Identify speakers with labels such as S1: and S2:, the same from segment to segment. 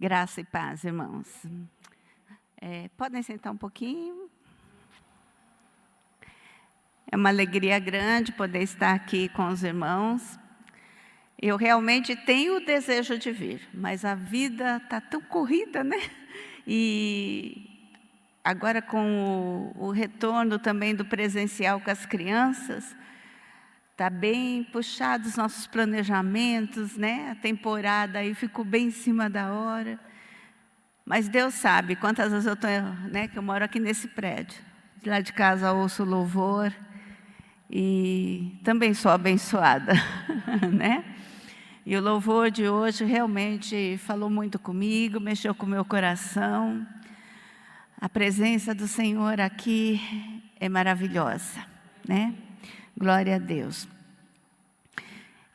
S1: Graça e paz, irmãos. Podem sentar um pouquinho. É uma alegria grande poder estar aqui com os irmãos. Eu realmente tenho o desejo de vir, mas a vida está tão corrida, né? E agora com o retorno também do presencial com as crianças, está bem puxado os nossos planejamentos, né? A temporada aí ficou bem em cima da hora. Mas Deus sabe quantas vezes eu estou, né? Que eu moro aqui nesse prédio. De lá de casa ouço louvor e também sou abençoada, né? E o louvor de hoje realmente falou muito comigo, mexeu com o meu coração. A presença do Senhor aqui é maravilhosa, né? Glória a Deus.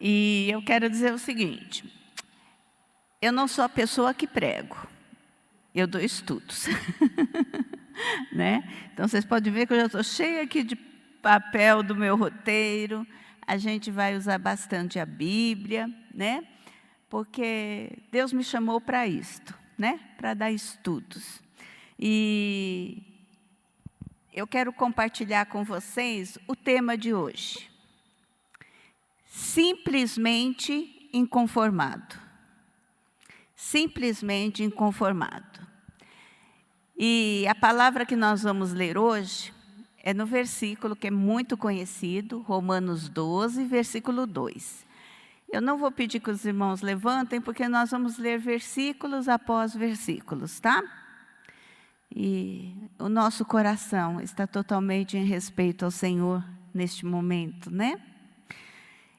S1: E eu quero dizer o seguinte, eu não sou a pessoa que prego, eu dou estudos, né? Então vocês podem ver que eu já estou cheia aqui de papel do meu roteiro, a gente vai usar bastante a Bíblia, né? Porque Deus me chamou para isto, né? Para dar estudos. E eu quero compartilhar com vocês o tema de hoje. Simplesmente inconformado. Simplesmente inconformado. E a palavra que nós vamos ler hoje é no versículo que é muito conhecido, Romanos 12, versículo 2. Eu não vou pedir que os irmãos levantem, porque nós vamos ler versículos após versículos, tá? E o nosso coração está totalmente em respeito ao Senhor neste momento, né?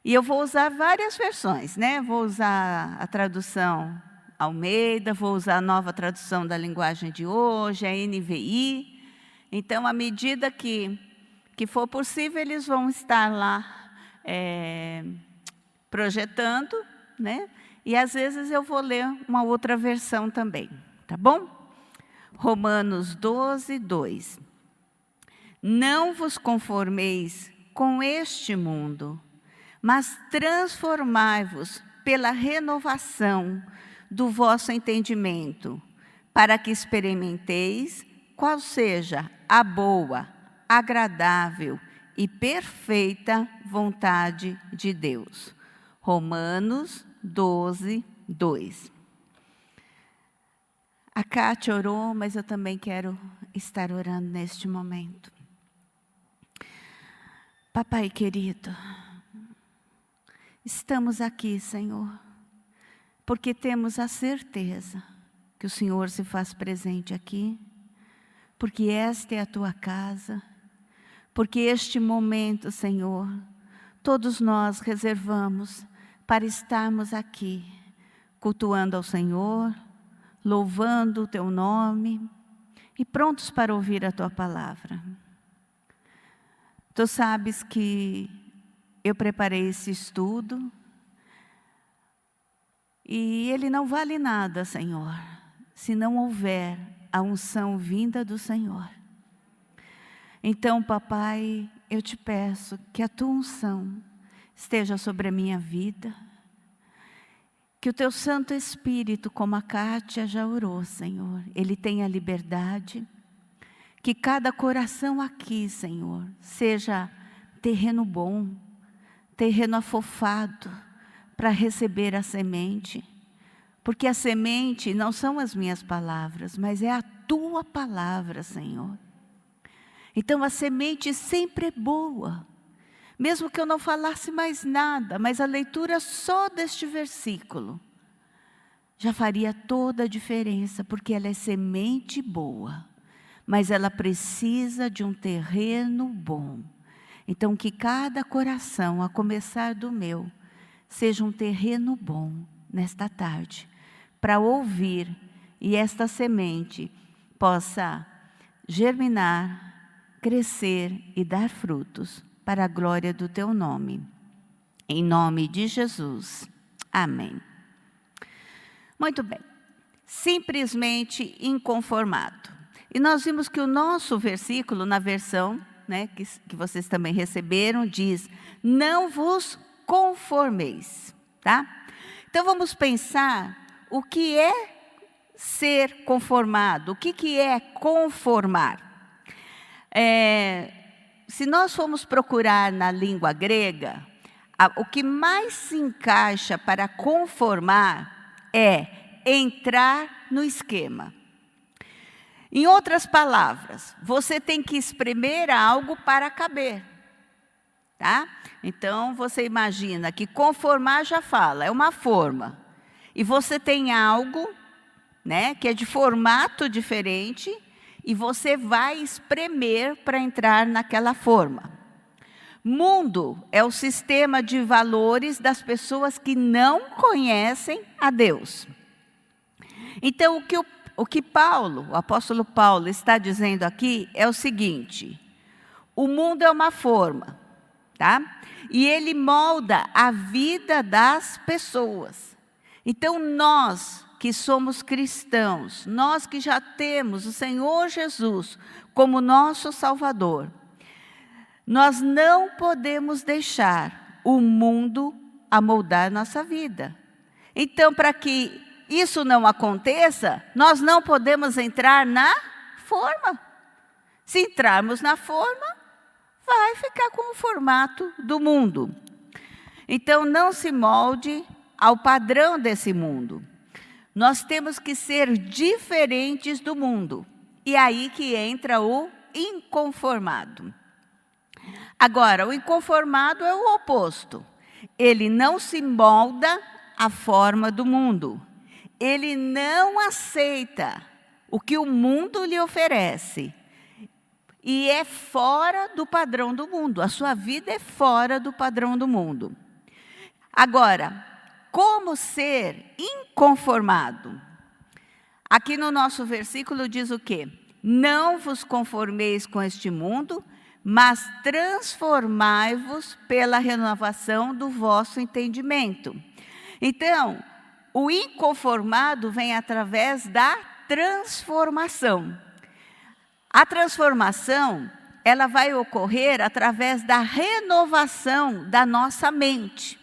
S1: E eu vou usar várias versões, né? Vou usar a tradução Almeida, vou usar a nova tradução da linguagem de hoje, a NVI. Então, à medida que for possível, eles vão estar lá projetando, né? E às vezes eu vou ler uma outra versão também, tá bom? Romanos 12, 2. Não vos conformeis com este mundo, mas transformai-vos pela renovação do vosso entendimento, para que experimenteis qual seja a boa, agradável e perfeita vontade de Deus. Romanos 12, 2. A Cátia orou, mas eu também quero estar orando neste momento. Papai querido, estamos aqui, Senhor, porque temos a certeza que o Senhor se faz presente aqui, porque esta é a tua casa, porque este momento, Senhor, todos nós reservamos para estarmos aqui, cultuando ao Senhor, louvando o teu nome e prontos para ouvir a tua palavra. Tu sabes que eu preparei esse estudo e ele não vale nada, Senhor, se não houver a unção vinda do Senhor. Então, papai, eu te peço que a tua unção esteja sobre a minha vida, que o teu Santo Espírito, como a Cátia já orou, Senhor, ele tenha liberdade, que cada coração aqui, Senhor, seja terreno bom, terreno afofado, para receber a semente, porque a semente não são as minhas palavras, mas é a tua palavra, Senhor. Então a semente sempre é boa, mesmo que eu não falasse mais nada, mas a leitura só deste versículo já faria toda a diferença, porque ela é semente boa, mas ela precisa de um terreno bom. Então que cada coração, a começar do meu, seja um terreno bom nesta tarde, para ouvir e esta semente possa germinar, crescer e dar frutos para a glória do teu nome. Em nome de Jesus. Amém. Muito bem. Simplesmente inconformado. E nós vimos que o nosso versículo, na versão, né, que vocês também receberam, diz: não vos conformeis, tá? Então vamos pensar o que é ser conformado? O que é conformar? Se nós formos procurar na língua grega, o que mais se encaixa para conformar é entrar no esquema. Em outras palavras, você tem que espremer algo para caber. Tá? Então, você imagina que conformar já fala, é uma forma. E você tem algo, né, que é de formato diferente, e você vai espremer para entrar naquela forma. Mundo é o sistema de valores das pessoas que não conhecem a Deus. Então, o que Paulo, o apóstolo Paulo, está dizendo aqui é o seguinte: o mundo é uma forma, tá? E ele molda a vida das pessoas. Então, nós que somos cristãos, nós que já temos o Senhor Jesus como nosso Salvador, nós não podemos deixar o mundo amoldar nossa vida. Então, para que isso não aconteça, nós não podemos entrar na forma. Se entrarmos na forma, vai ficar com o formato do mundo. Então, não se molde ao padrão desse mundo. Nós temos que ser diferentes do mundo. E aí que entra o inconformado. Agora, o inconformado é o oposto. Ele não se molda à forma do mundo. Ele não aceita o que o mundo lhe oferece. E é fora do padrão do mundo. A sua vida é fora do padrão do mundo. Agora, como ser inconformado? Aqui no nosso versículo diz o quê? Não vos conformeis com este mundo, mas transformai-vos pela renovação do vosso entendimento. Então, o inconformado vem através da transformação. A transformação, ela vai ocorrer através da renovação da nossa mente.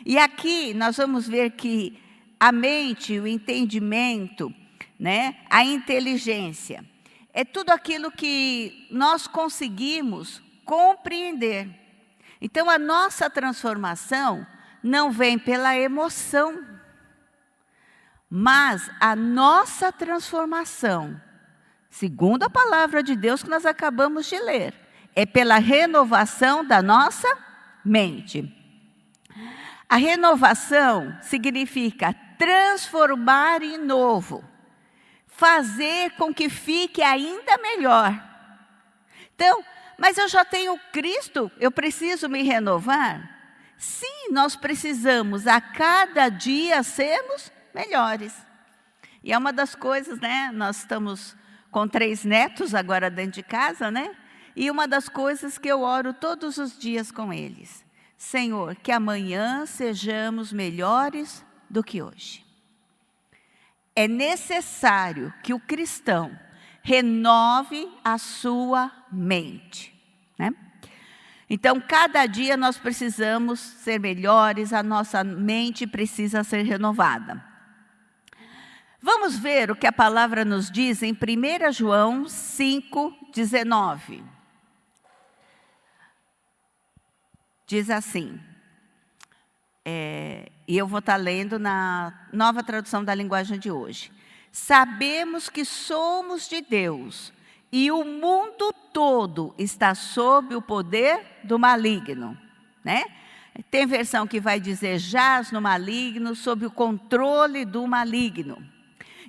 S1: E aqui nós vamos ver que a mente, o entendimento, né, a inteligência, é tudo aquilo que nós conseguimos compreender. Então, a nossa transformação não vem pela emoção, mas a nossa transformação, segundo a palavra de Deus que nós acabamos de ler, é pela renovação da nossa mente. A renovação significa transformar em novo, fazer com que fique ainda melhor. Então, mas eu já tenho Cristo, eu preciso me renovar? Sim, nós precisamos a cada dia sermos melhores. E é uma das coisas, né? Nós estamos com 3 netos agora dentro de casa, né? E uma das coisas que eu oro todos os dias com eles: Senhor, que amanhã sejamos melhores do que hoje. É necessário que o cristão renove a sua mente, né? Então, cada dia nós precisamos ser melhores, a nossa mente precisa ser renovada. Vamos ver o que a palavra nos diz em 1 João 5,19. Diz assim, e eu vou estar lendo na Nova Tradução da Linguagem de hoje. Sabemos que somos de Deus e o mundo todo está sob o poder do maligno, né? Tem versão que vai dizer jaz no maligno, sob o controle do maligno.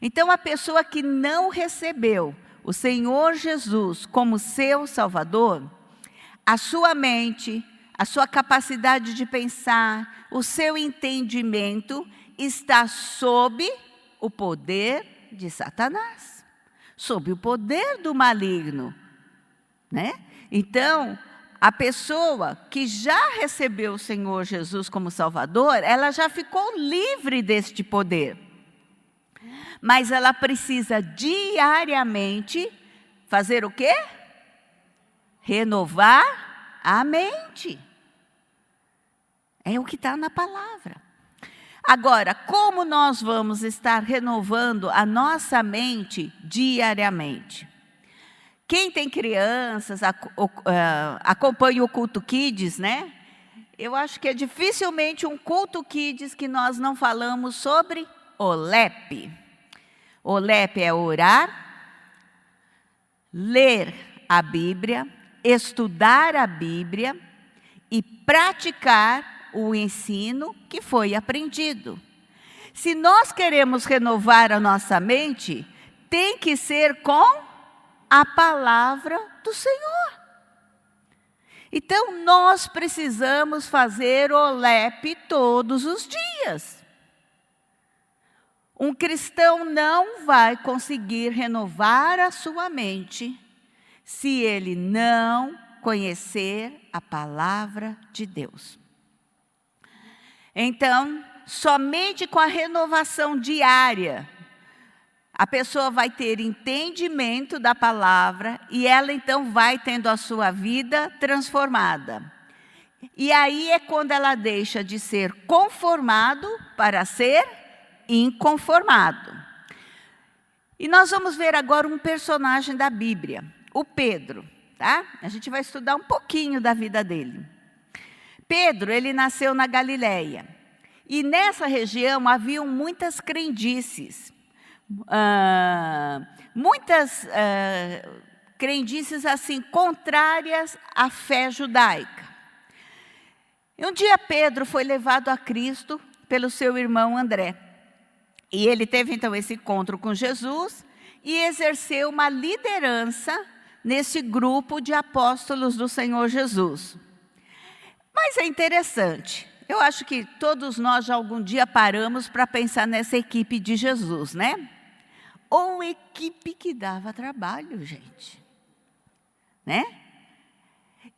S1: Então, a pessoa que não recebeu o Senhor Jesus como seu Salvador, a sua mente, a sua capacidade de pensar, o seu entendimento está sob o poder de Satanás, sob o poder do maligno, né? Então, a pessoa que já recebeu o Senhor Jesus como Salvador, ela já ficou livre deste poder. Mas ela precisa diariamente fazer o quê? Renovar a mente. É o que está na palavra. Agora, como nós vamos estar renovando a nossa mente diariamente? Quem tem crianças, acompanha o Culto Kids, né? Eu acho que é dificilmente um Culto Kids que nós não falamos sobre OLEP. OLEP é orar, ler a Bíblia, estudar a Bíblia e praticar o ensino que foi aprendido. Se nós queremos renovar a nossa mente, tem que ser com a palavra do Senhor. Então, nós precisamos fazer OLEP todos os dias. Um cristão não vai conseguir renovar a sua mente se ele não conhecer a palavra de Deus. Então, somente com a renovação diária, a pessoa vai ter entendimento da palavra e ela então vai tendo a sua vida transformada. E aí é quando ela deixa de ser conformado para ser inconformado. E nós vamos ver agora um personagem da Bíblia, o Pedro, tá? A gente vai estudar um pouquinho da vida dele. Pedro, ele nasceu na Galileia. E nessa região haviam muitas crendices. Muitas crendices assim contrárias à fé judaica. E um dia Pedro foi levado a Cristo pelo seu irmão André. E ele teve então esse encontro com Jesus e exerceu uma liderança nesse grupo de apóstolos do Senhor Jesus. Mas é interessante, eu acho que todos nós já algum dia paramos para pensar nessa equipe de Jesus, né? Ou equipe que dava trabalho, gente. Né?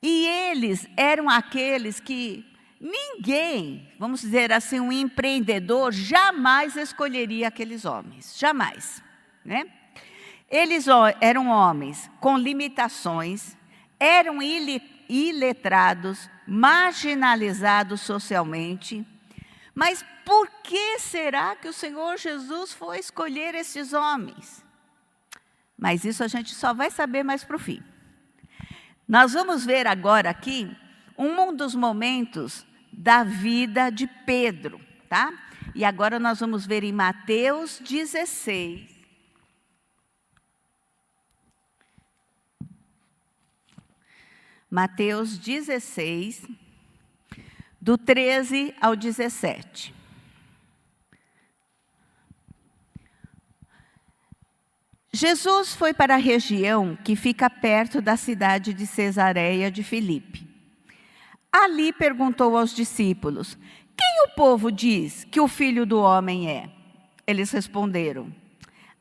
S1: E eles eram aqueles que ninguém, vamos dizer assim, um empreendedor, jamais escolheria aqueles homens. Jamais. Né? Eles eram homens com limitações, eram iletrados, marginalizados socialmente. Mas por que será que o Senhor Jesus foi escolher esses homens? Mas isso a gente só vai saber mais para o fim. Nós vamos ver agora aqui um dos momentos da vida de Pedro, tá? E agora nós vamos ver em Mateus 16. Mateus 16, do 13 ao 17. Jesus foi para a região que fica perto da cidade de Cesareia de Filipe. Ali perguntou aos discípulos: quem o povo diz que o Filho do Homem é? Eles responderam: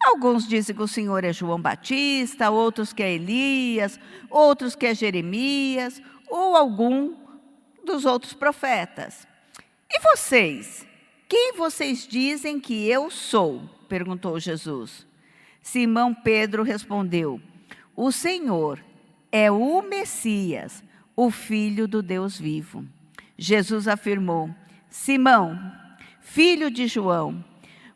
S1: alguns dizem que o Senhor é João Batista, outros que é Elias, outros que é Jeremias, ou algum dos outros profetas. E vocês? Quem vocês dizem que eu sou? Perguntou Jesus. Simão Pedro respondeu: o Senhor é o Messias, o Filho do Deus vivo. Jesus afirmou: Simão, filho de João,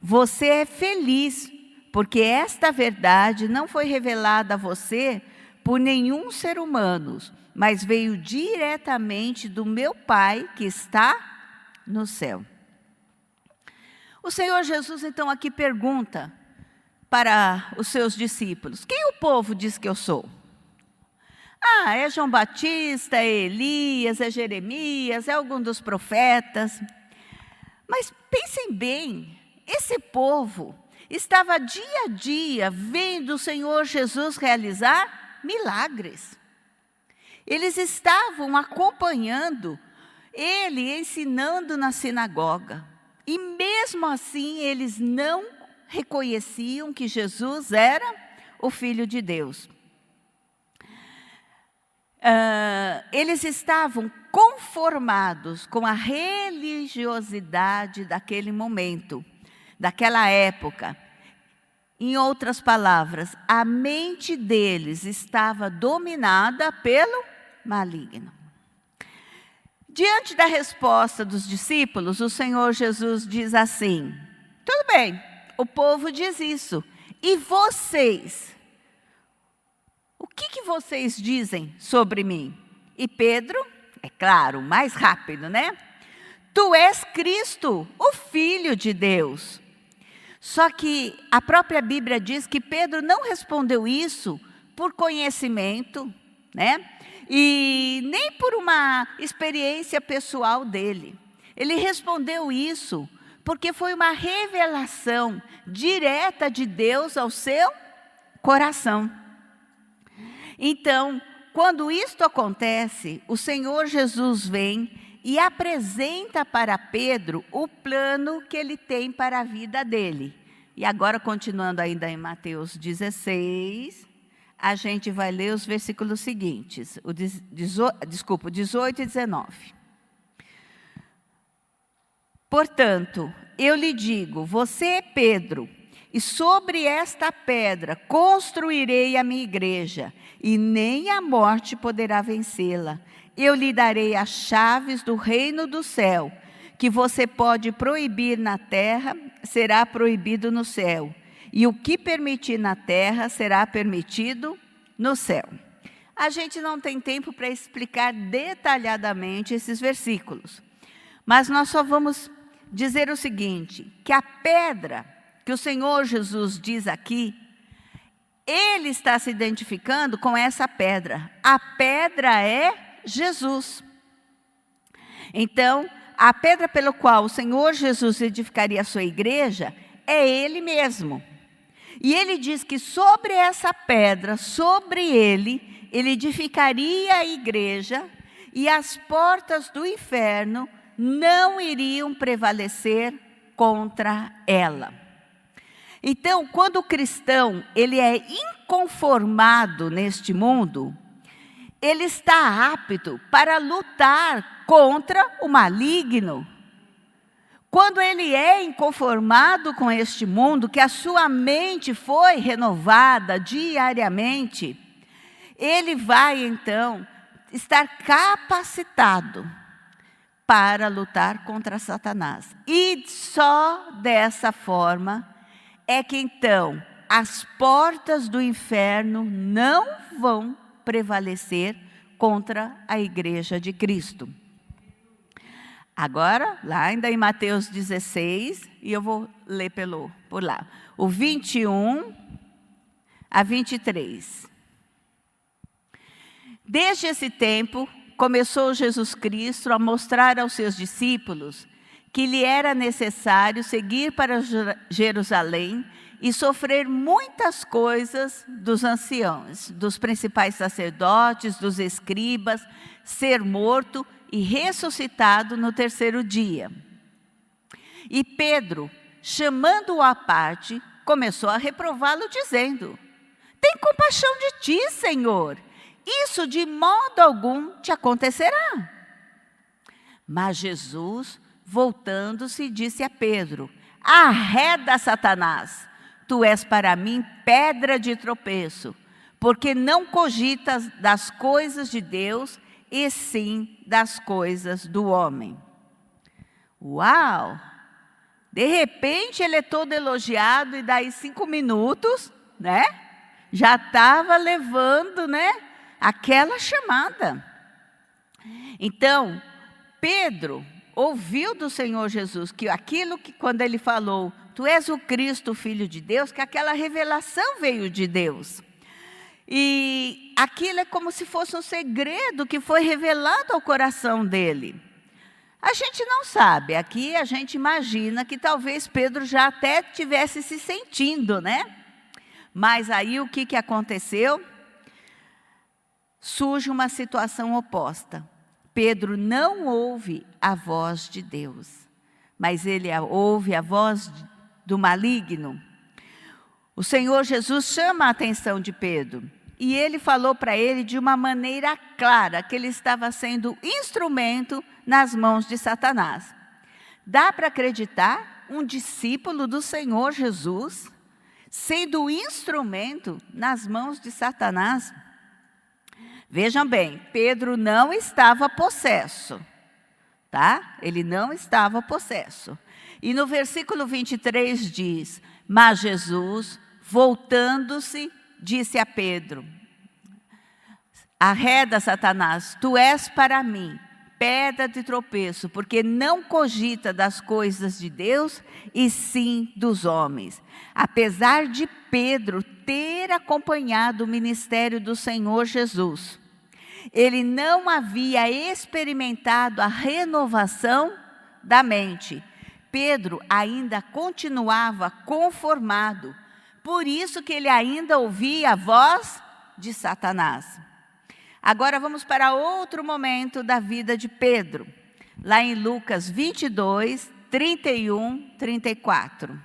S1: você é feliz, porque esta verdade não foi revelada a você por nenhum ser humano, mas veio diretamente do meu Pai que está no céu. O Senhor Jesus então aqui pergunta para os seus discípulos: quem o povo diz que eu sou? Ah, é João Batista, é Elias, é Jeremias, é algum dos profetas. Mas pensem bem, esse povo estava dia a dia vendo o Senhor Jesus realizar milagres. Eles estavam acompanhando ele ensinando na sinagoga. E mesmo assim eles não reconheciam que Jesus era o Filho de Deus. Eles estavam conformados com a religiosidade daquele momento, daquela época. Em outras palavras, a mente deles estava dominada pelo maligno. Diante da resposta dos discípulos, o Senhor Jesus diz assim: tudo bem, o povo diz isso. E vocês? O que vocês dizem sobre mim? E Pedro, é claro, mais rápido, né? Tu és Cristo, o Filho de Deus. Só que a própria Bíblia diz que Pedro não respondeu isso por conhecimento, né? E nem por uma experiência pessoal dele. Ele respondeu isso porque foi uma revelação direta de Deus ao seu coração. Então, quando isto acontece, o Senhor Jesus vem e apresenta para Pedro o plano que ele tem para a vida dele. E agora, continuando ainda em Mateus 16, a gente vai ler os versículos seguintes, 18 e 19. Portanto, eu lhe digo, você é Pedro, e sobre esta pedra construirei a minha igreja, e nem a morte poderá vencê-la. Eu lhe darei as chaves do reino do céu, que você pode proibir na terra, será proibido no céu. E o que permitir na terra, será permitido no céu. A gente não tem tempo para explicar detalhadamente esses versículos. Mas nós só vamos dizer o seguinte, que a pedra que o Senhor Jesus diz aqui, Ele está se identificando com essa pedra. A pedra é Jesus. Então, a pedra pela qual o Senhor Jesus edificaria a sua igreja é Ele mesmo. E Ele diz que sobre essa pedra, sobre Ele edificaria a igreja e as portas do inferno não iriam prevalecer contra ela. Então, quando o cristão ele é inconformado neste mundo, ele está apto para lutar contra o maligno. Quando ele é inconformado com este mundo, que a sua mente foi renovada diariamente, ele vai então estar capacitado para lutar contra Satanás. E só dessa forma é que então as portas do inferno não vão prevalecer contra a igreja de Cristo. Agora, lá ainda em Mateus 16, e eu vou ler por lá, o 21 a 23. Desde esse tempo, começou Jesus Cristo a mostrar aos seus discípulos que lhe era necessário seguir para Jerusalém e sofrer muitas coisas dos anciãos, dos principais sacerdotes, dos escribas, ser morto e ressuscitado no terceiro dia. E Pedro, chamando-o à parte, começou a reprová-lo, dizendo: tem compaixão de ti, Senhor, isso de modo algum te acontecerá. Mas Jesus, voltando-se, disse a Pedro: arreda, Satanás, tu és para mim pedra de tropeço, porque não cogitas das coisas de Deus, e sim das coisas do homem. Uau! De repente ele é todo elogiado e daí 5 minutos, né? Já estava levando, né? Aquela chamada. Então, Pedro ouviu do Senhor Jesus que aquilo que quando ele falou, tu és o Cristo, o Filho de Deus, que aquela revelação veio de Deus. E aquilo é como se fosse um segredo que foi revelado ao coração dele. A gente não sabe, aqui a gente imagina que talvez Pedro já até tivesse se sentindo, né? Mas aí o que aconteceu? Surge uma situação oposta. Pedro não ouve a voz de Deus, mas ele ouve a voz do maligno. O Senhor Jesus chama a atenção de Pedro e ele falou para ele de uma maneira clara que ele estava sendo instrumento nas mãos de Satanás. Dá para acreditar um discípulo do Senhor Jesus sendo instrumento nas mãos de Satanás? Vejam bem, Pedro não estava possesso, tá? Ele não estava possesso. E no versículo 23 diz: mas Jesus, voltando-se, disse a Pedro: arreda, Satanás, tu és para mim pedra de tropeço, porque não cogita das coisas de Deus, e sim dos homens. Apesar de Pedro ter acompanhado o ministério do Senhor Jesus, ele não havia experimentado a renovação da mente. Pedro ainda continuava conformado, por isso que ele ainda ouvia a voz de Satanás. Agora vamos para outro momento da vida de Pedro, lá em Lucas 22, 31, 34.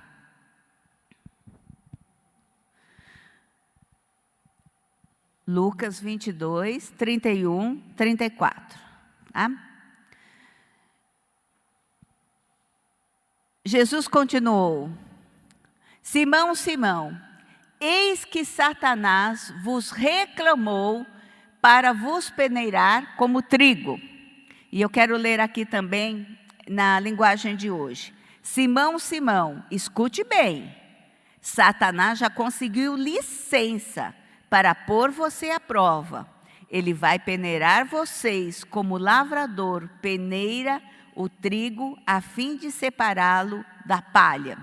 S1: Lucas 22, 31, 34. Tá? Jesus continuou: Simão, Simão, eis que Satanás vos reclamou para vos peneirar como trigo. E eu quero ler aqui também na linguagem de hoje. Simão, Simão, escute bem. Satanás já conseguiu licença para pôr você à prova. Ele vai peneirar vocês como o lavrador peneira o trigo a fim de separá-lo da palha.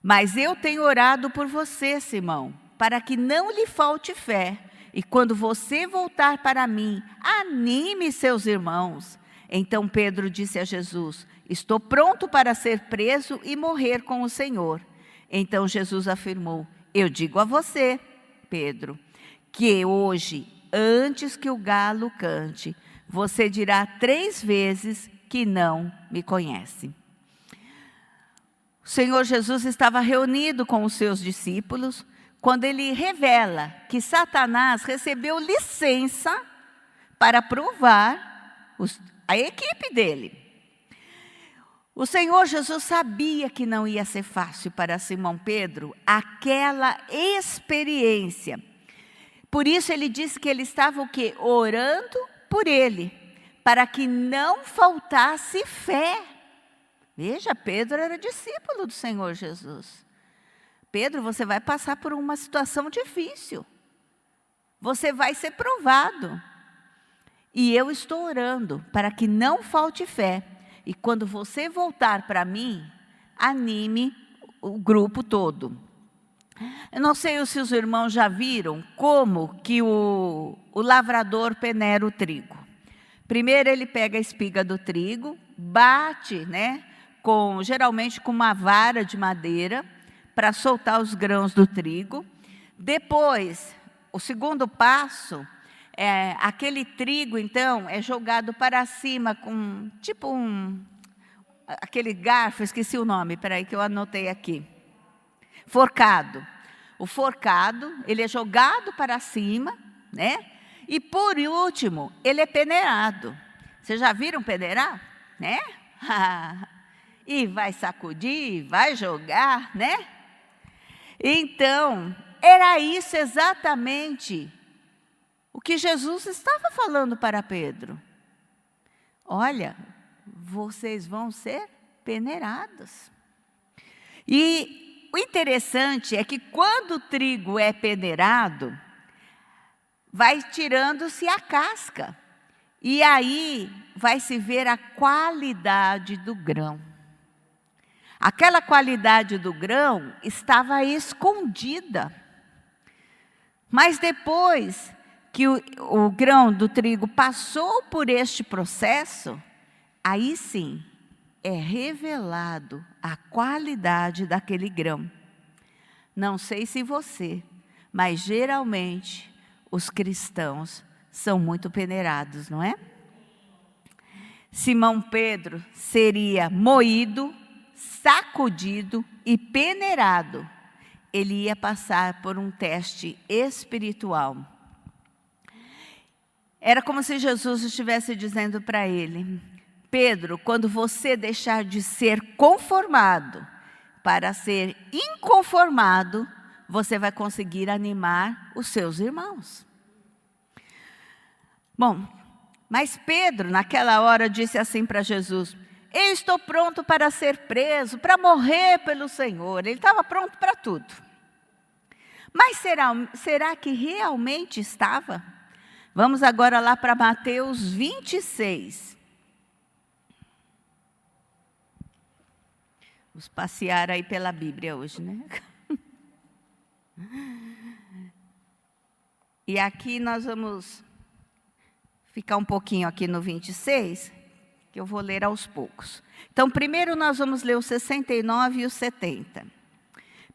S1: Mas eu tenho orado por você, Simão, para que não lhe falte fé. E quando você voltar para mim, anime seus irmãos. Então Pedro disse a Jesus: estou pronto para ser preso e morrer com o Senhor. Então Jesus afirmou: eu digo a você, Pedro, que hoje, antes que o galo cante, você dirá 3 vezes que não me conhece. O Senhor Jesus estava reunido com os seus discípulos, quando ele revela que Satanás recebeu licença para provar a equipe dele. O Senhor Jesus sabia que não ia ser fácil para Simão Pedro aquela experiência. Por isso ele disse que ele estava o quê? Orando por ele, para que não faltasse fé. Veja, Pedro era discípulo do Senhor Jesus. Pedro, você vai passar por uma situação difícil. Você vai ser provado. E eu estou orando para que não falte fé. E quando você voltar para mim, anime o grupo todo. Eu não sei se os irmãos já viram como que o lavrador peneira o trigo. Primeiro ele pega a espiga do trigo, bate, né, geralmente com uma vara de madeira, para soltar os grãos do trigo. Depois, o segundo passo, aquele trigo, então, é jogado para cima com, tipo aquele garfo, esqueci o nome, peraí que eu anotei aqui. Forcado. O forcado, ele é jogado para cima, né? E por último, ele é peneirado. Vocês já viram peneirar? Né? E vai sacudir, vai jogar, né? Então, era isso exatamente o que Jesus estava falando para Pedro. Olha, vocês vão ser peneirados. E o interessante é que quando o trigo é peneirado, vai tirando-se a casca. E aí vai se ver a qualidade do grão. Aquela qualidade do grão estava escondida. Mas depois que o grão do trigo passou por este processo, aí sim é revelado a qualidade daquele grão. Não sei se você, mas geralmente os cristãos são muito peneirados, não é? Simão Pedro seria moído, sacudido e peneirado. Ele ia passar por um teste espiritual. Era como se Jesus estivesse dizendo para ele: Pedro, quando você deixar de ser conformado para ser inconformado, você vai conseguir animar os seus irmãos. Bom, Mas Pedro, naquela hora, disse assim para Jesus: eu estou pronto para ser preso, para morrer pelo Senhor. Ele estava pronto para tudo. Mas será que realmente estava? Vamos agora lá para Mateus 26. Vamos passear aí pela Bíblia hoje, né? E aqui nós vamos ficar um pouquinho aqui no 26, que eu vou ler aos poucos. Então, primeiro nós vamos ler o 69 e o 70.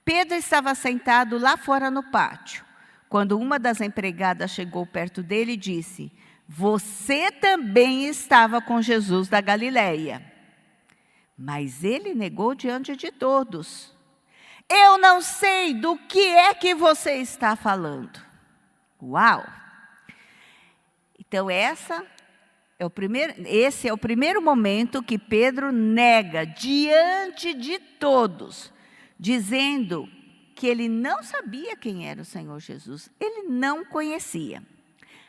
S1: Pedro estava sentado lá fora no pátio, quando uma das empregadas chegou perto dele e disse: você também estava com Jesus da Galileia. Mas ele negou diante de todos: eu não sei do que é que você está falando. Uau! Então esse é o primeiro momento que Pedro nega diante de todos, dizendo que ele não sabia quem era o Senhor Jesus. Ele não conhecia.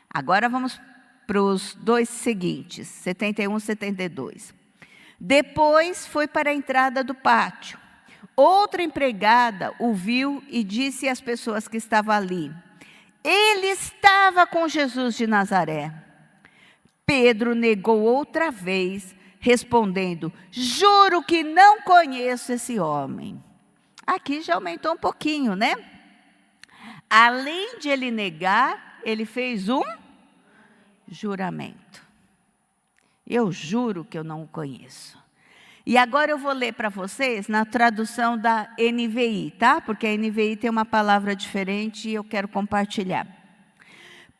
S1: Agora vamos para os dois seguintes, 71 e 72. Depois foi para a entrada do pátio. Outra empregada o viu e disse às pessoas que estavam ali: ele estava com Jesus de Nazaré. Pedro negou outra vez, respondendo: juro que não conheço esse homem. Aqui já aumentou um pouquinho, né? Além de ele negar, ele fez um juramento. Eu juro que eu não o conheço. E agora eu vou ler para vocês na tradução da NVI, tá? Porque a NVI tem uma palavra diferente e eu quero compartilhar.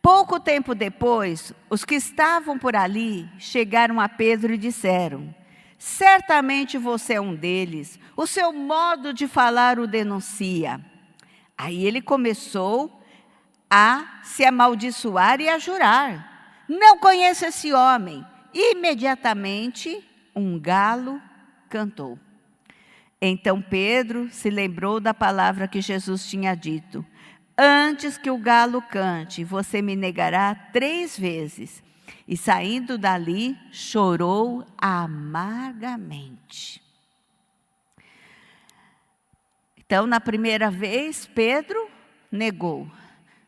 S1: Pouco tempo depois, os que estavam por ali chegaram a Pedro e disseram: certamente você é um deles, o seu modo de falar o denuncia. Aí ele começou a se amaldiçoar e a jurar: não conheço esse homem. Imediatamente, um galo cantou. Então Pedro se lembrou da palavra que Jesus tinha dito: antes que o galo cante, você me negará 3 vezes. E saindo dali, chorou amargamente. Então, na primeira vez, Pedro negou.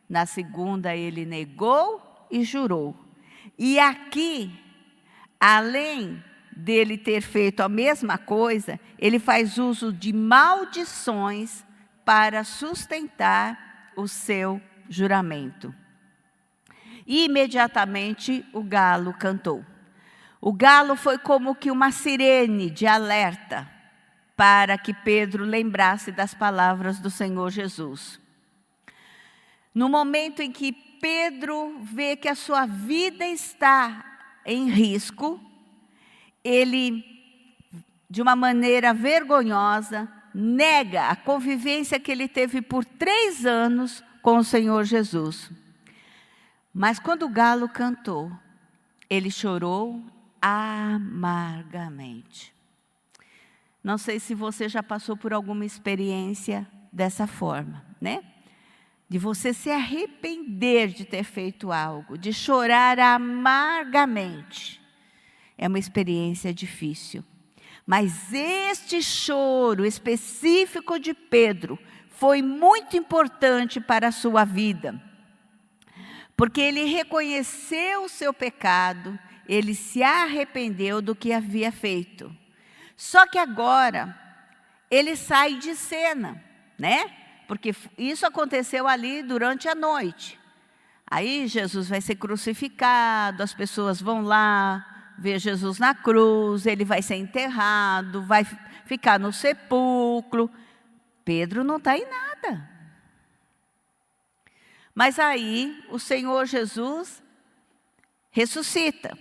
S1: Na segunda, ele negou e jurou. E aqui, além dele ter feito a mesma coisa, ele faz uso de maldições para sustentar o seu juramento. E imediatamente o galo cantou. O galo foi como que uma sirene de alerta para que Pedro lembrasse das palavras do Senhor Jesus. No momento em que Pedro vê que a sua vida está em risco, ele, de uma maneira vergonhosa, nega a convivência que ele teve por 3 anos com o Senhor Jesus. Mas quando o galo cantou, ele chorou amargamente. Não sei se você já passou por alguma experiência dessa forma, né? De você se arrepender de ter feito algo, de chorar amargamente. É uma experiência difícil. Mas este choro específico de Pedro foi muito importante para a sua vida. Porque ele reconheceu o seu pecado, ele se arrependeu do que havia feito. Só que agora, ele sai de cena, né? Porque isso aconteceu ali durante a noite. Aí Jesus vai ser crucificado, as pessoas vão lá ver Jesus na cruz, ele vai ser enterrado, vai ficar no sepulcro. Pedro não está em nada. Mas aí o Senhor Jesus ressuscita.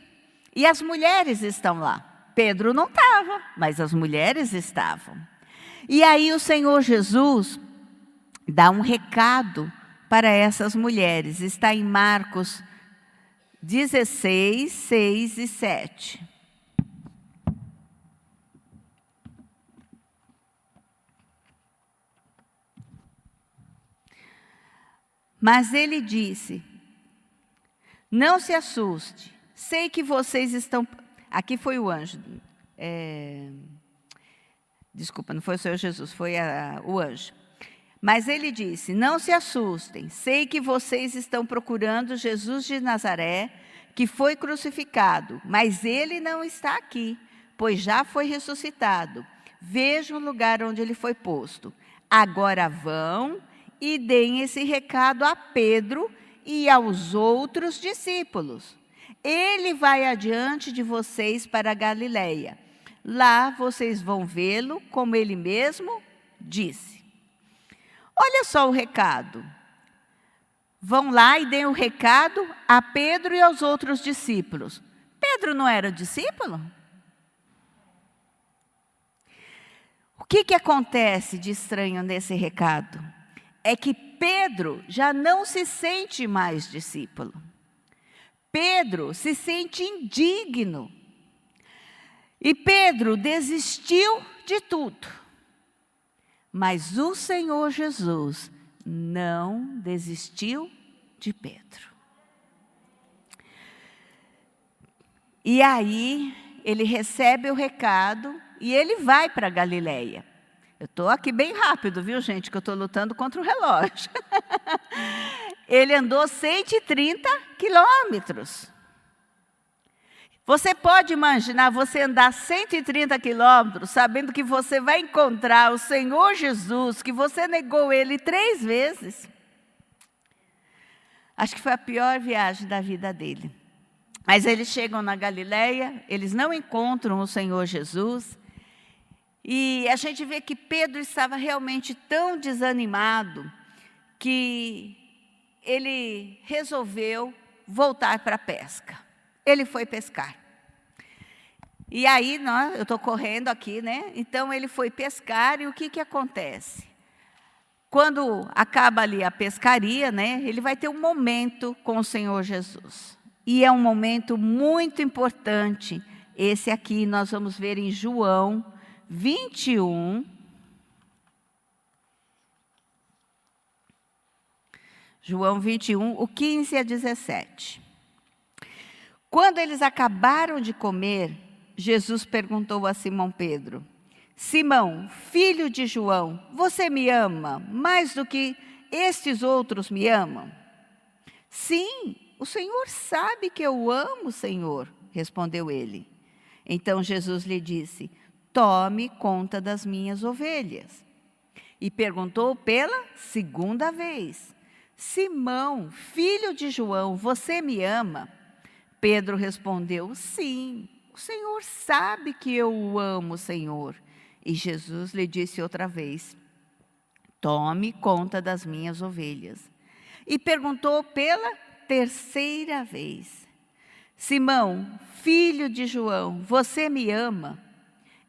S1: E as mulheres estão lá. Pedro não estava, mas as mulheres estavam. E aí o Senhor Jesus dá um recado para essas mulheres. Está em Marcos 16, 6 e 7. Mas ele disse: não se assuste, sei que vocês estão... Aqui foi o anjo. Desculpa, não foi o Senhor Jesus, foi o anjo. Mas ele disse, não se assustem, sei que vocês estão procurando Jesus de Nazaré, que foi crucificado, mas ele não está aqui, pois já foi ressuscitado. Vejam o lugar onde ele foi posto. Agora vão e deem esse recado a Pedro e aos outros discípulos. Ele vai adiante de vocês para a Galileia. Lá vocês vão vê-lo, como ele mesmo disse. Olha só o recado. Vão lá e deem o recado a Pedro e aos outros discípulos. Pedro não era discípulo? O que acontece de estranho nesse recado? É que Pedro já não se sente mais discípulo. Pedro se sente indigno. E Pedro desistiu de tudo. Mas o Senhor Jesus não desistiu de Pedro. E aí, ele recebe o recado e ele vai para a Galileia. Eu estou aqui bem rápido, viu, gente, que eu estou lutando contra o relógio. Ele andou 130 quilômetros. Você pode imaginar você andar 130 quilômetros, sabendo que você vai encontrar o Senhor Jesus, que você negou Ele 3 vezes? Acho que foi a pior viagem da vida dele. Mas eles chegam na Galileia, eles não encontram o Senhor Jesus. E a gente vê que Pedro estava realmente tão desanimado, que ele resolveu voltar para a pesca. Ele foi pescar. E aí, eu estou correndo aqui, né? Então, ele foi pescar e o que acontece? Quando acaba ali a pescaria, né? Ele vai ter um momento com o Senhor Jesus. E é um momento muito importante. Esse aqui nós vamos ver em João 21. João 21, o 15 a 17. Quando eles acabaram de comer, Jesus perguntou a Simão Pedro, Simão, filho de João, você me ama mais do que estes outros me amam? Sim, o Senhor sabe que eu amo o Senhor, respondeu ele. Então Jesus lhe disse, tome conta das minhas ovelhas. E perguntou pela 2ª vez, Simão, filho de João, você me ama? Pedro respondeu, sim, o Senhor sabe que eu o amo, Senhor. E Jesus lhe disse outra vez, tome conta das minhas ovelhas. E perguntou pela 3ª vez, Simão, filho de João, você me ama?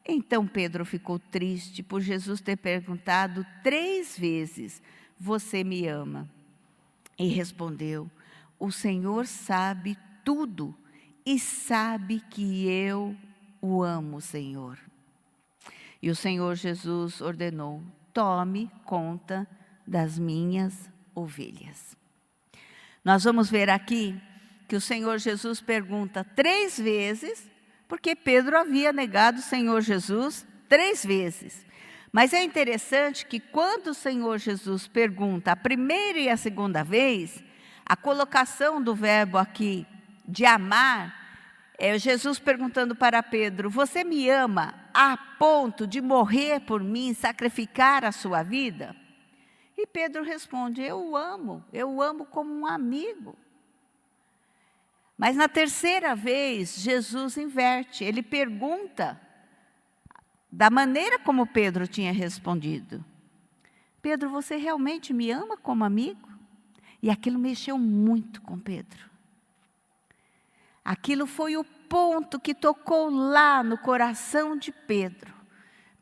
S1: Então Pedro ficou triste por Jesus ter perguntado 3 vezes, você me ama? E respondeu, o Senhor sabe tudo e sabe que eu o amo, Senhor. E o Senhor Jesus ordenou, tome conta das minhas ovelhas. Nós vamos ver aqui que o Senhor Jesus pergunta 3 vezes, porque Pedro havia negado o Senhor Jesus 3 vezes. Mas é interessante que quando o Senhor Jesus pergunta a 1ª e a 2ª vez, a colocação do verbo aqui de amar, é Jesus perguntando para Pedro, você me ama a ponto de morrer por mim, sacrificar a sua vida? E Pedro responde, eu o amo como um amigo. Mas na 3ª vez, Jesus inverte, ele pergunta, da maneira como Pedro tinha respondido. Pedro, você realmente me ama como amigo? E aquilo mexeu muito com Pedro. Aquilo foi o ponto que tocou lá no coração de Pedro,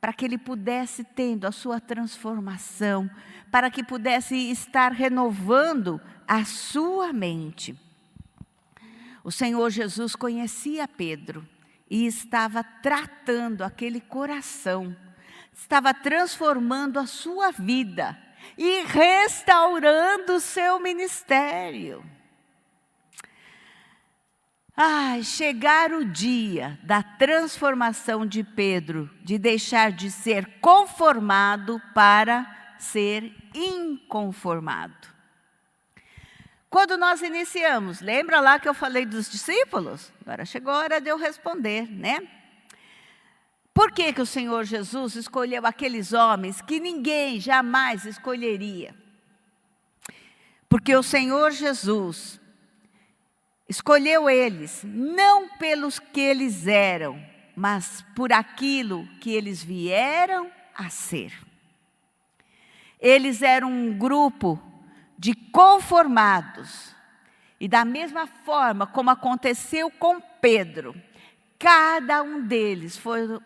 S1: para que ele pudesse tendo a sua transformação, para que pudesse estar renovando a sua mente. O Senhor Jesus conhecia Pedro e estava tratando aquele coração, estava transformando a sua vida e restaurando o seu ministério. chegar o dia da transformação de Pedro, de deixar de ser conformado para ser inconformado. Quando nós iniciamos, lembra lá que eu falei dos discípulos? Agora chegou a hora de eu responder, né? Por que que o Senhor Jesus escolheu aqueles homens que ninguém jamais escolheria? Porque o Senhor Jesus escolheu eles, não pelos que eles eram, mas por aquilo que eles vieram a ser. Eles eram um grupo de conformados. E da mesma forma como aconteceu com Pedro, cada um deles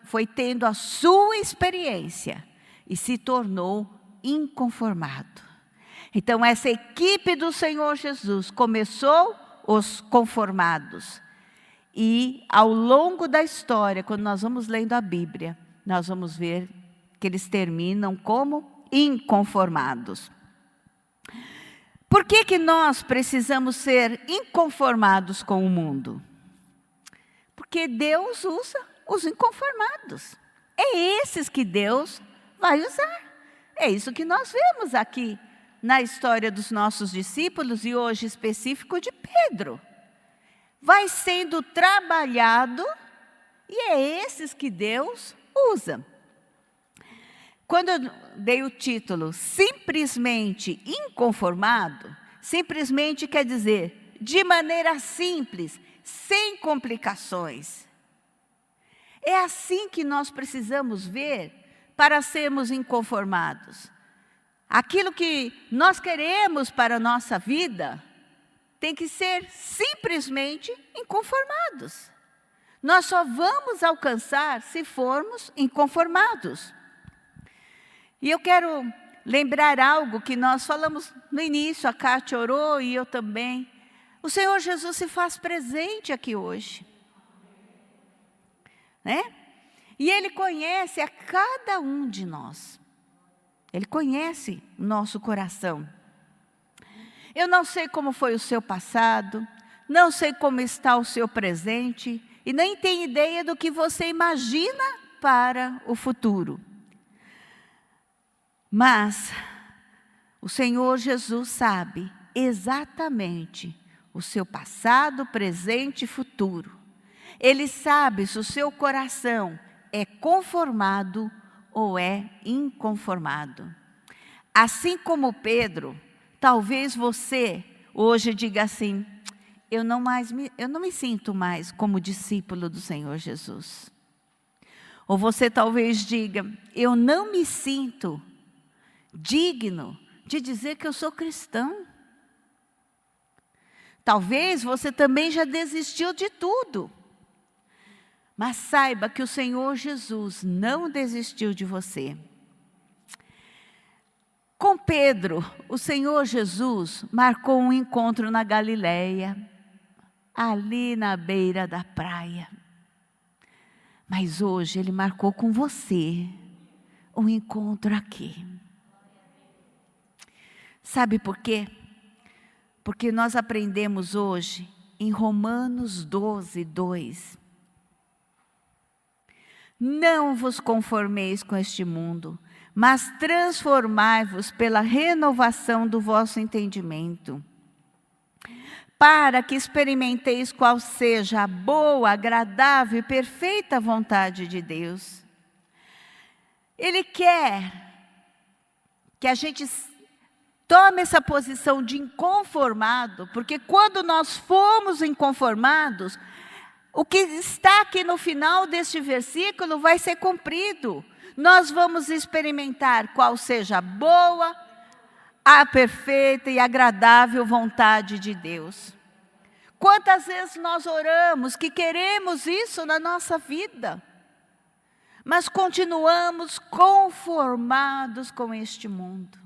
S1: foi tendo a sua experiência e se tornou inconformado. Então essa equipe do Senhor Jesus começou os conformados. E ao longo da história, quando nós vamos lendo a Bíblia, nós vamos ver que eles terminam como inconformados. Por que que nós precisamos ser inconformados com o mundo? Porque Deus usa os inconformados. É esses que Deus vai usar. É isso que nós vemos aqui na história dos nossos discípulos e hoje específico de Pedro. Vai sendo trabalhado e é esses que Deus usa. Quando eu dei o título simplesmente inconformado, simplesmente quer dizer de maneira simples, sem complicações. É assim que nós precisamos ver para sermos inconformados. Aquilo que nós queremos para a nossa vida tem que ser simplesmente inconformados. Nós só vamos alcançar se formos inconformados. E eu quero lembrar algo que nós falamos no início, a Kátia orou e eu também. O Senhor Jesus se faz presente aqui hoje. Né? E Ele conhece a cada um de nós. Ele conhece o nosso coração. Eu não sei como foi o seu passado, não sei como está o seu presente, e nem tenho ideia do que você imagina para o futuro. Mas o Senhor Jesus sabe exatamente o seu passado, presente e futuro. Ele sabe se o seu coração é conformado ou é inconformado. Assim como Pedro, talvez você hoje diga assim, eu não me sinto mais como discípulo do Senhor Jesus. Ou você talvez diga, eu não me sinto digno de dizer que eu sou cristão. Talvez você também já desistiu de tudo. Mas saiba que o Senhor Jesus não desistiu de você. Com Pedro, o Senhor Jesus marcou um encontro na Galileia, ali na beira da praia. Mas hoje Ele marcou com você um encontro aqui. Sabe por quê? Porque nós aprendemos hoje em Romanos 12, 2. Não vos conformeis com este mundo, mas transformai-vos pela renovação do vosso entendimento, para que experimenteis qual seja a boa, agradável e perfeita vontade de Deus. Ele quer que a gente tome essa posição de inconformado, porque quando nós formos inconformados, o que está aqui no final deste versículo vai ser cumprido. Nós vamos experimentar qual seja a boa, a perfeita e agradável vontade de Deus. Quantas vezes nós oramos que queremos isso na nossa vida, mas continuamos conformados com este mundo.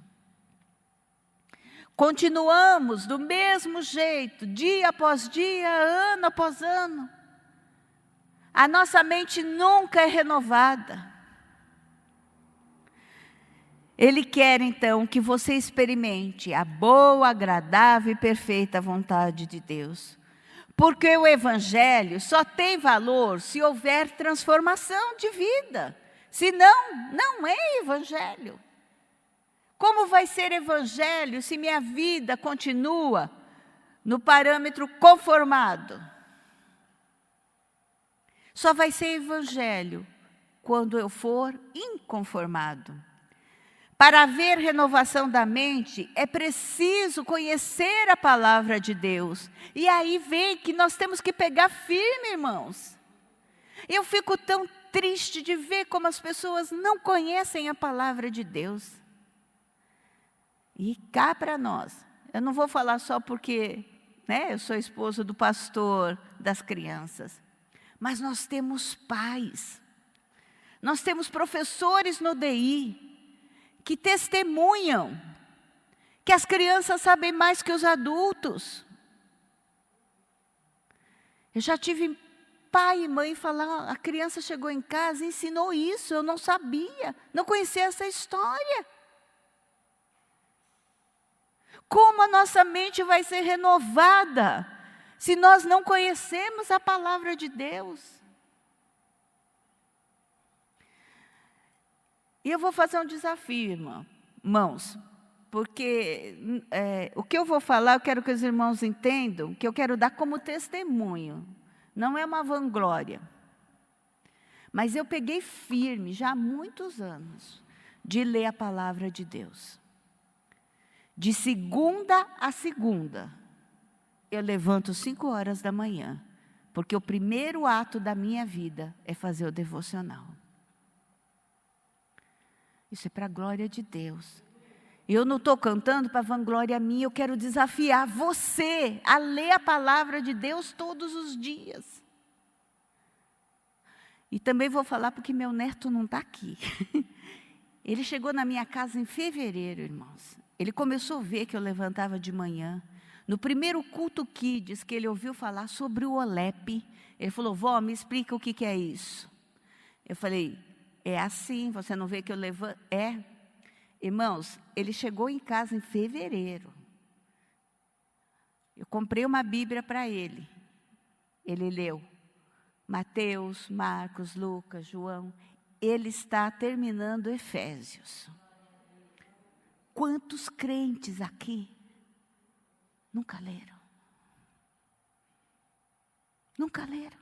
S1: Continuamos do mesmo jeito, dia após dia, ano após ano. A nossa mente nunca é renovada. Ele quer então que você experimente a boa, agradável e perfeita vontade de Deus. Porque o Evangelho só tem valor se houver transformação de vida. Senão, não é Evangelho. Como vai ser Evangelho se minha vida continua no parâmetro conformado? Só vai ser Evangelho quando eu for inconformado. Para haver renovação da mente, é preciso conhecer a palavra de Deus. E aí vem que nós temos que pegar firme, irmãos. Eu fico tão triste de ver como as pessoas não conhecem a palavra de Deus. E cá para nós, eu não vou falar só porque, eu sou esposa do pastor das crianças, mas nós temos pais, nós temos professores no DI, que testemunham que as crianças sabem mais que os adultos. Eu já tive pai e mãe falar, a criança chegou em casa e ensinou isso, eu não sabia, não conhecia essa história. Como a nossa mente vai ser renovada se nós não conhecemos a palavra de Deus? E eu vou fazer um desafio, irmãos, porque o que eu vou falar, eu quero que os irmãos entendam, que eu quero dar como testemunho. Não é uma vanglória. Mas eu peguei firme, já há muitos anos, de ler a palavra de Deus. De segunda a segunda, eu levanto 5 horas da manhã, porque o primeiro ato da minha vida é fazer o devocional. Isso é para a glória de Deus. Eu não estou cantando para vanglória minha, eu quero desafiar você a ler a palavra de Deus todos os dias. E também vou falar porque meu neto não está aqui. Ele chegou na minha casa em fevereiro, irmãos. Ele começou a ver que eu levantava de manhã. No primeiro culto Kids, que ele ouviu falar sobre o OLEP, ele falou, vó, me explica o que é isso. Eu falei, é assim, você não vê que eu levanto? É. Irmãos, ele chegou em casa em fevereiro. Eu comprei uma Bíblia para ele. Ele leu Mateus, Marcos, Lucas, João. Ele está terminando Efésios. Quantos crentes aqui nunca leram? Nunca leram.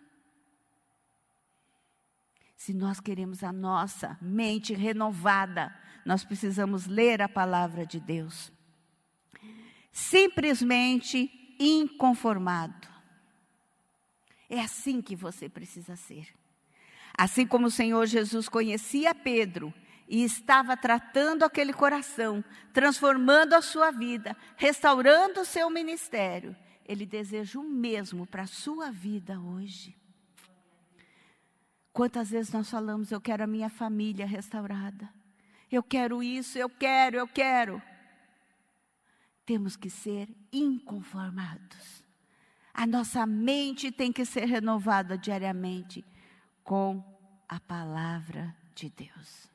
S1: Se nós queremos a nossa mente renovada, nós precisamos ler a palavra de Deus. Simplesmente inconformado. É assim que você precisa ser. Assim como o Senhor Jesus conhecia Pedro e estava tratando aquele coração, transformando a sua vida, restaurando o seu ministério, Ele deseja o mesmo para a sua vida hoje. Quantas vezes nós falamos, eu quero a minha família restaurada. Eu quero isso, eu quero. Temos que ser inconformados. A nossa mente tem que ser renovada diariamente com a palavra de Deus.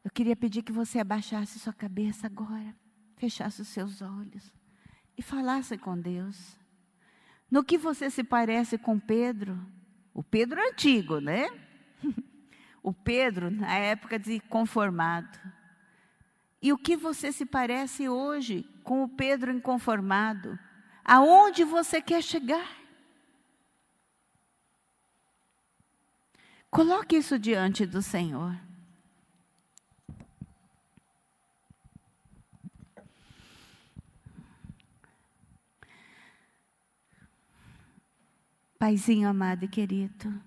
S1: Eu queria pedir que você abaixasse sua cabeça agora, fechasse os seus olhos e falasse com Deus. No que você se parece com Pedro? O Pedro antigo, né? O Pedro na época de conformado. E o que você se parece hoje com o Pedro inconformado? Aonde você quer chegar? Coloque isso diante do Senhor. Paizinho amado e querido,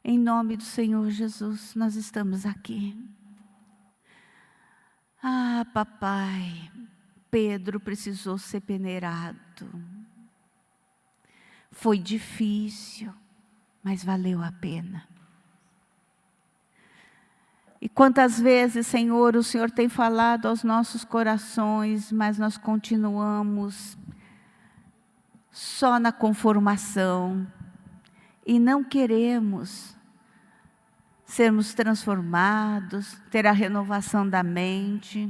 S1: em nome do Senhor Jesus, nós estamos aqui. Ah, papai, Pedro precisou ser peneirado. Foi difícil, mas valeu a pena. E quantas vezes, Senhor, o Senhor tem falado aos nossos corações, mas nós continuamos só na conformação e não queremos sermos transformados, ter a renovação da mente.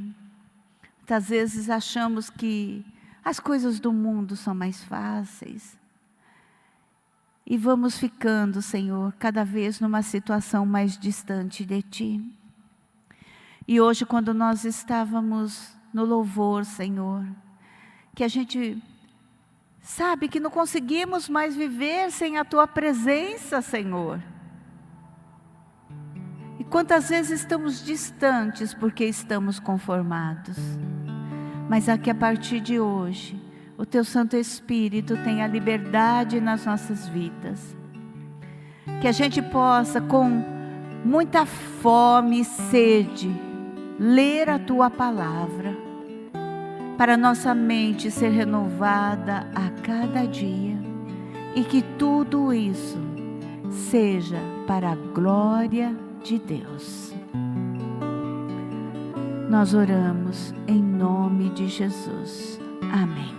S1: Muitas vezes achamos que, As coisas do mundo são mais fáceis. E vamos ficando, Senhor, cada vez numa situação mais distante de Ti. E hoje, quando nós estávamos no louvor, Senhor, que a gente sabe que não conseguimos mais viver sem a Tua presença, Senhor. E quantas vezes estamos distantes porque estamos conformados. Mas aqui a partir de hoje, o Teu Santo Espírito tenha liberdade nas nossas vidas. Que a gente possa, com muita fome e sede, ler a Tua palavra, para nossa mente ser renovada a cada dia, e que tudo isso seja para a glória de Deus. Nós oramos em nome de Jesus. Amém.